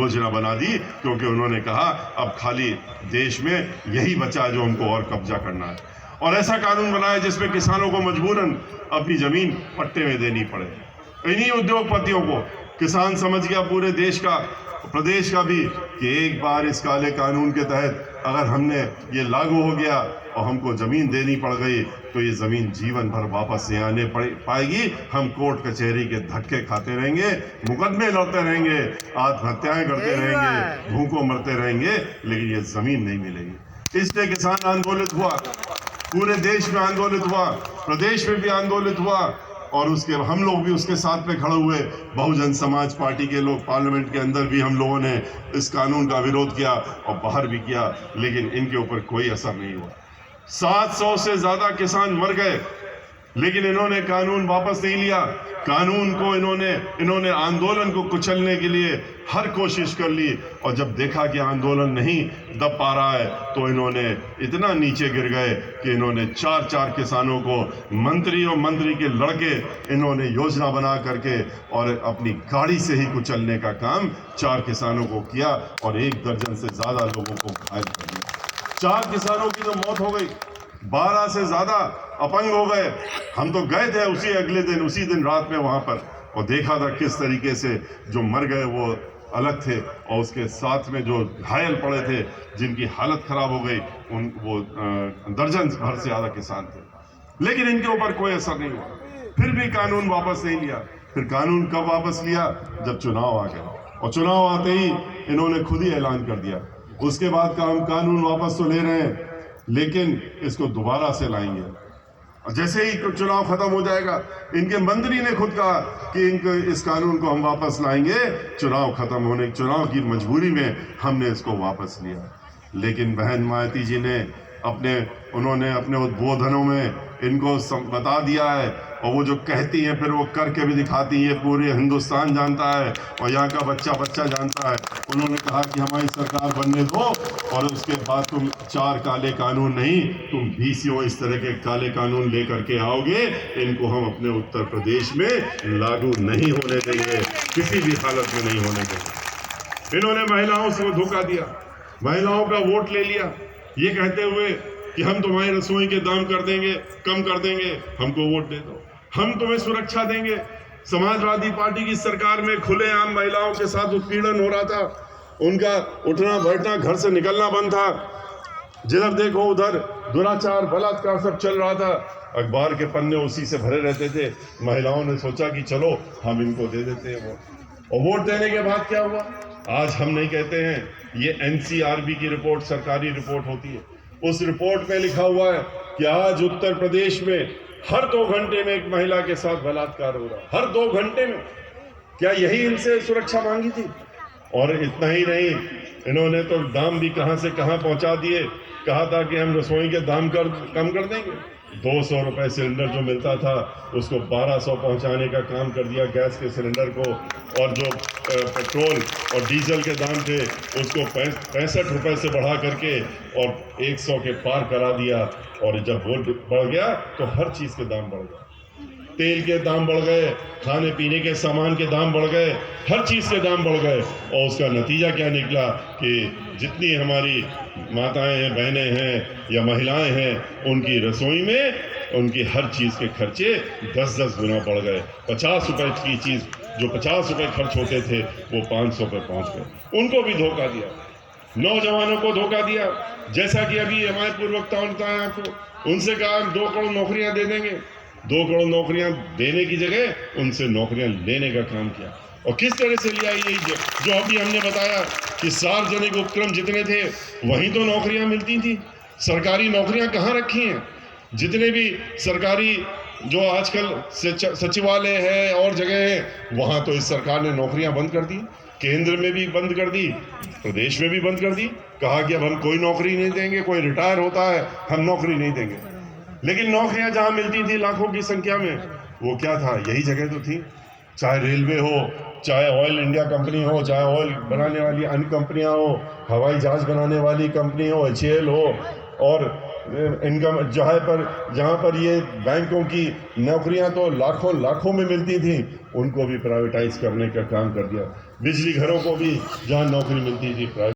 योजना बना दी, क्योंकि उन्होंने कहा अब खाली देश में यही बचा जो हमको और कब्जा करना है। और ऐसा कानून बनाया जिसमें किसानों को मजबूरन अपनी जमीन पट्टे में देनी पड़े। इन्हीं उद्योगपतियों को किसान समझ गया पूरे देश का, प्रदेश का भी, कि एक बार इस काले कानून के तहत अगर हमने ये लागू हो गया और हमको जमीन देनी पड़ गई तो ये जमीन जीवन भर वापस नहीं आने पाएगी। हम कोर्ट कचहरी के धक्के खाते रहेंगे, मुकदमे लड़ते रहेंगे, आत्महत्याएं करते रहेंगे, भूखों मरते रहेंगे, लेकिन ये जमीन नहीं मिलेगी। इसलिए किसान आंदोलित हुआ, पूरे देश में आंदोलित हुआ, प्रदेश में भी आंदोलित हुआ, और उसके हम लोग भी उसके साथ में खड़े हुए। बहुजन समाज पार्टी के लोग पार्लियामेंट के अंदर भी हम लोगों ने इस कानून का विरोध किया और बाहर भी किया, लेकिन इनके ऊपर कोई असर नहीं हुआ। 700 से ज्यादा किसान मर गए, लेकिन इन्होंने कानून वापस नहीं लिया। कानून को इन्होंने आंदोलन को कुचलने के लिए हर कोशिश कर ली, और जब देखा कि आंदोलन नहीं दब पा रहा है तो इन्होंने इतना नीचे गिर गए कि इन्होंने 4 किसानों को, मंत्री और मंत्री के लड़के, इन्होंने योजना बना करके और अपनी गाड़ी से ही कुचलने का काम 4 किसानों को किया और 1 दर्जन से ज्यादा लोगों को घायल कर दिया। 4 किसानों की तो मौत हो गई, 12 से ज्यादा अपंग हो गए। हम तो गए थे उसी दिन रात में वहां पर, और देखा था किस तरीके से जो मर गए वो अलग थे, और उसके साथ में जो घायल पड़े थे, जिनकी हालत खराब हो गई, वो दर्जन भर से ज्यादा किसान थे। लेकिन इनके ऊपर कोई असर नहीं हुआ, फिर भी कानून वापस नहीं लिया। फिर कानून कब वापस लिया? जब चुनाव आ गए, और चुनाव आते ही इन्होंने खुद ही ऐलान कर दिया, उसके बाद का हम कानून वापस तो ले रहे हैं, लेकिन इसको दोबारा से लाएंगे। जैसे ही चुनाव खत्म हो जाएगा, इनके मंत्री ने खुद कहा कि इस कानून को हम वापस लाएंगे। चुनाव खत्म होने, चुनाव की मजबूरी में हमने इसको वापस लिया। लेकिन बहन मायावती जी ने उन्होंने अपने उद्बोधनों में इनको बता दिया है, और वो जो कहती हैं फिर वो करके भी दिखाती हैं। पूरे हिंदुस्तान जानता है और यहाँ का बच्चा जानता है। उन्होंने कहा कि हमारी सरकार बनने दो, और उसके बाद तुम 4 काले कानून नहीं, तुम 20 इस तरह के काले कानून लेकर के आओगे, इनको हम अपने उत्तर प्रदेश में लागू नहीं होने देंगे, किसी भी हालत में नहीं होने देंगे। इन्होंने महिलाओं से धोखा दिया, महिलाओं का वोट ले लिया, ये कहते हुए कि हम तुम्हारी रसोई के दाम कम कर देंगे, हमको वोट दे दो, हम तुम्हें सुरक्षा देंगे। समाजवादी पार्टी की सरकार में खुलेआम महिलाओं के साथ उत्पीड़न हो रहा था, उनका उठना बैठना, घर से निकलना बंद था, जिधर देखो उधर दुराचार, बलात्कार सब चल रहा था। अखबार के पन्ने उसी से भरे रहते थे। महिलाओं ने सोचा कि चलो हम इनको दे देते हैं वोट। और वोट देने के बाद क्या हुआ? आज हम नहीं कहते हैं, ये NCRB की रिपोर्ट, सरकारी रिपोर्ट होती है, उस रिपोर्ट में लिखा हुआ है कि आज उत्तर प्रदेश में हर 2 घंटे में एक महिला के साथ बलात्कार हो रहा है, हर 2 घंटे में। क्या यही इनसे सुरक्षा मांगी थी? और इतना ही नहीं, इन्होंने तो दाम भी कहां से कहां पहुंचा दिए। कहा था कि हम रसोई के दाम कम कर देंगे, 200 रुपए सिलेंडर जो मिलता था उसको 1200 पहुंचाने का काम कर दिया गैस के सिलेंडर को, और जो पेट्रोल और डीजल के दाम थे उसको 65 रुपए से बढ़ा करके और 100 के पार करा दिया। और जब वोट बढ़ गया तो हर चीज़ के दाम बढ़ गए, तेल के दाम बढ़ गए, खाने पीने के सामान के दाम बढ़ गए, हर चीज़ के दाम बढ़ गए। और उसका नतीजा क्या निकला कि जितनी हमारी माताएं हैं, बहनें हैं या महिलाएं हैं, उनकी रसोई में उनकी हर चीज़ के खर्चे 10-10 गुना बढ़ गए। 50 रुपए की चीज़ जो 50 रुपए खर्च होते थे वो 500 पे पहुँच गए। उनको भी धोखा दिया, नौजवानों को धोखा दिया। जैसा कि अभी हमारे पूर्ववक्ताओं ने बताया आपको, उनसे कहा 2 करोड़ नौकरियां दे देंगे, 2 करोड़ नौकरियां देने की जगह उनसे नौकरियां लेने का काम किया। और किस तरह से लिया? ये जो अभी हमने बताया कि सार्वजनिक उपक्रम जितने थे वहीं तो नौकरियां मिलती थी, सरकारी नौकरियां कहाँ रखी हैं? जितने भी सरकारी जो आजकल सचिवालय है और जगह है, वहाँ तो इस सरकार ने नौकरियां बंद कर दी, केंद्र में भी बंद कर दी, प्रदेश में भी बंद कर दी। कहा कि अब हम कोई नौकरी नहीं देंगे, कोई रिटायर होता है हम नौकरी नहीं देंगे। लेकिन नौकरियां जहां मिलती थी लाखों की संख्या में, वो क्या था? यही जगह तो थी। चाहे रेलवे हो, चाहे ऑयल इंडिया कंपनी हो, चाहे ऑयल बनाने वाली अन्य कंपनियां हो, हवाई जहाज बनाने वाली कंपनी हो, HAL हो, और इनकम जो है पर जहाँ पर ये बैंकों की नौकरियाँ तो लाखों में मिलती थी, उनको भी प्राइवेटाइज करने का काम कर दिया। बिजली घरों को भी जहाँ नौकरी मिलती थी